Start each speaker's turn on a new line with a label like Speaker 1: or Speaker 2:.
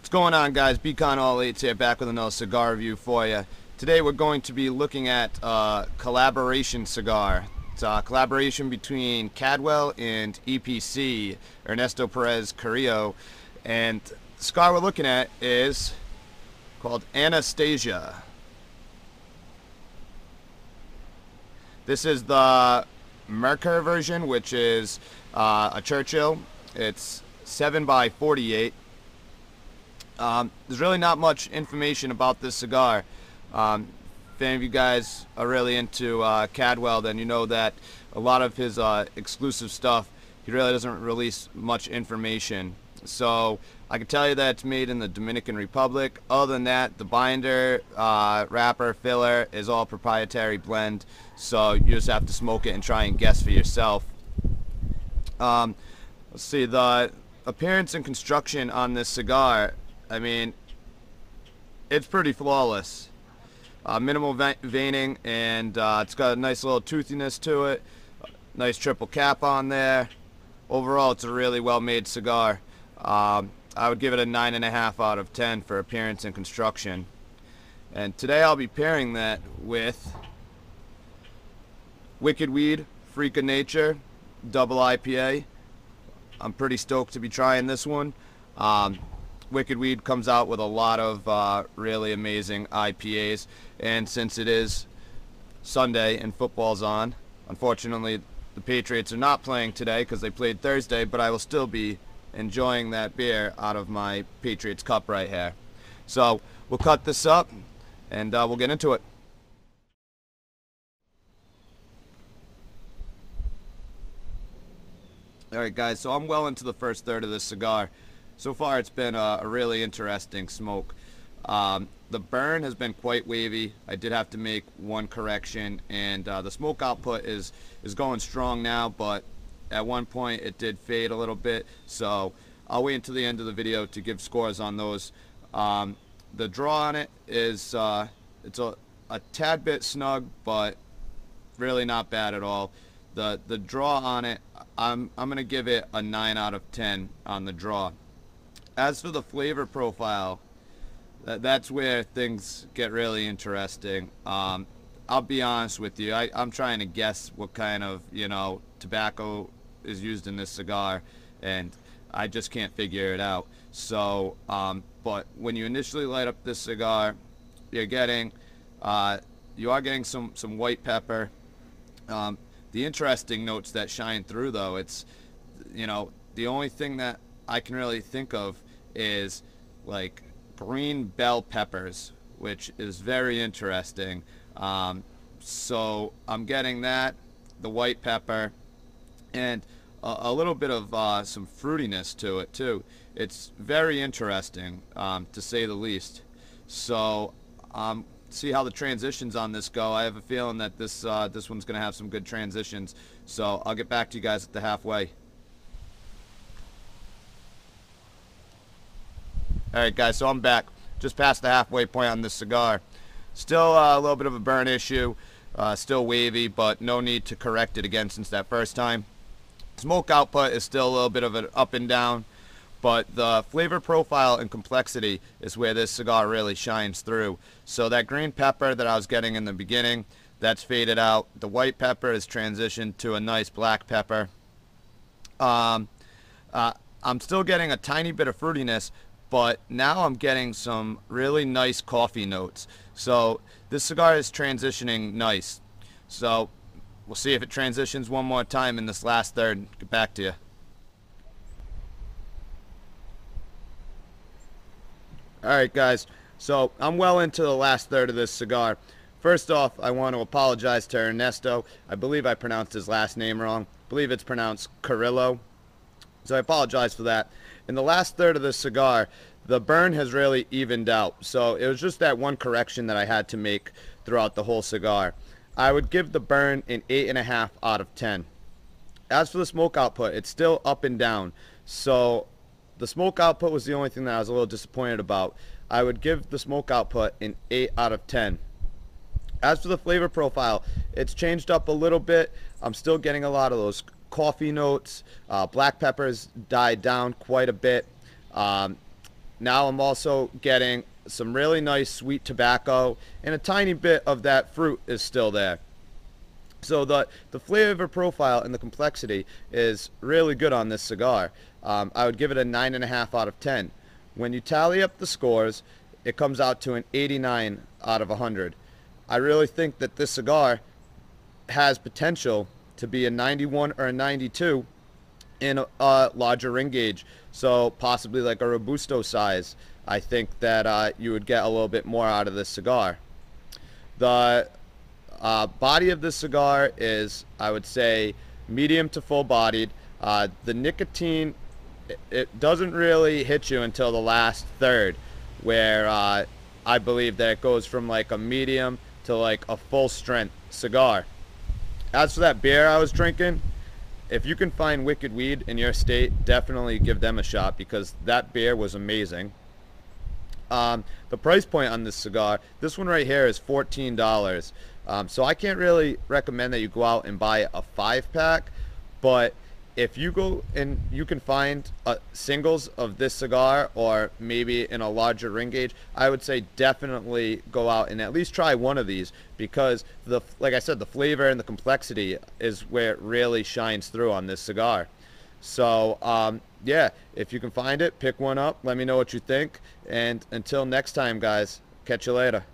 Speaker 1: What's going on, guys? Beacon All 8's here, back with another cigar review for you. Today we're going to be looking at collaboration cigar. It's a collaboration between Caldwell and EPC, Ernesto Perez Carrillo, and the cigar we're looking at is called Anastasia. This is the Merkur version, which is a Churchill. It's 7x48. There's really not much information about this cigar. If any of you guys are really into Caldwell, then you know that a lot of his exclusive stuff, he really doesn't release much information. So I can tell you that it's made in the Dominican Republic. Other than that, the binder, wrapper, filler is all proprietary blend. So you just have to smoke it and try and guess for yourself. Let's see, the appearance and construction on this cigar, I mean, it's pretty flawless. Minimal veining, and it's got a nice little toothiness to it. Nice triple cap on there. Overall, it's a really well-made cigar. I would give it a 9.5 out of 10 for appearance and construction. And today I'll be pairing that with Wicked Weed, Freak of Nature, Double IPA. I'm pretty stoked to be trying this one. Wicked Weed comes out with a lot of really amazing IPAs, and since it is Sunday and football's on, unfortunately the Patriots are not playing today because they played Thursday, but I will still be enjoying that beer out of my Patriots cup right here. So we'll cut this up and we'll get into it. Alright guys, so I'm well into the first third of this cigar. So far it's been a really interesting smoke. The burn has been quite wavy. I did have to make one correction, and the smoke output is going strong now, but at one point it did fade a little bit, so I'll wait until the end of the video to give scores on those. The draw on it is it's a tad bit snug, but really not bad at all. The draw on it, I'm gonna give it a 9 out of 10 on the draw. As for the flavor profile, that's where things get really interesting. I'll be honest with you, I'm trying to guess what kind of, tobacco is used in this cigar, and I just can't figure it out. So, but when you initially light up this cigar, you are getting some white pepper. The interesting notes that shine through, though, it's, the only thing that I can really think of is like green bell peppers, which is very interesting. So I'm getting that, the white pepper, and a little bit of some fruitiness to it too. It's very interesting, to say the least. So see how the transitions on this go. I have a feeling that this one's gonna have some good transitions. So I'll get back to you guys at the halfway. Alright guys, so I'm back. Just past the halfway point on this cigar. Still a little bit of a burn issue. Still wavy, but no need to correct it again since that first time. Smoke output is still a little bit of an up and down, but the flavor profile and complexity is where this cigar really shines through. So that green pepper that I was getting in the beginning, that's faded out. The white pepper has transitioned to a nice black pepper. I'm still getting a tiny bit of fruitiness, but now I'm getting some really nice coffee notes. So this cigar is transitioning nice. So we'll see if it transitions one more time in this last third. Get back to you. Alright guys, so I'm well into the last third of this cigar. First off, I want to apologize to Ernesto. I believe I pronounced his last name wrong. I believe it's pronounced Carrillo. So I apologize for that. In the last third of this cigar, the burn has really evened out. So it was just that one correction that I had to make throughout the whole cigar. I would give the burn an 8.5 out of 10. As for the smoke output, it's still up and down. So the smoke output was the only thing that I was a little disappointed about. I would give the smoke output an 8 out of 10. As for the flavor profile, it's changed up a little bit. I'm still getting a lot of those coffee notes. Black peppers died down quite a bit. now I'm also getting some really nice sweet tobacco, and a tiny bit of that fruit is still there. So the flavor profile and the complexity is really good on this cigar. I would give it a 9.5 out of 10. When you tally up the scores, it comes out to an 89 out of 100. I really think that this cigar has potential to be a 91 or a 92 in a larger ring gauge. So possibly like a Robusto size. I think that you would get a little bit more out of this cigar. The body of this cigar is, I would say, medium to full bodied. The nicotine, it doesn't really hit you until the last third, where I believe that it goes from like a medium to like a full strength cigar. As for that beer I was drinking, if you can find Wicked Weed in your state, definitely give them a shot, because that beer was amazing. The price point on this cigar, this one right here is $14. So I can't really recommend that you go out and buy a 5-pack, but if you go and you can find singles of this cigar, or maybe in a larger ring gauge, I would say definitely go out and at least try one of these, because like I said, the flavor and the complexity is where it really shines through on this cigar. So yeah, if you can find it, pick one up, let me know what you think, and until next time guys, catch you later.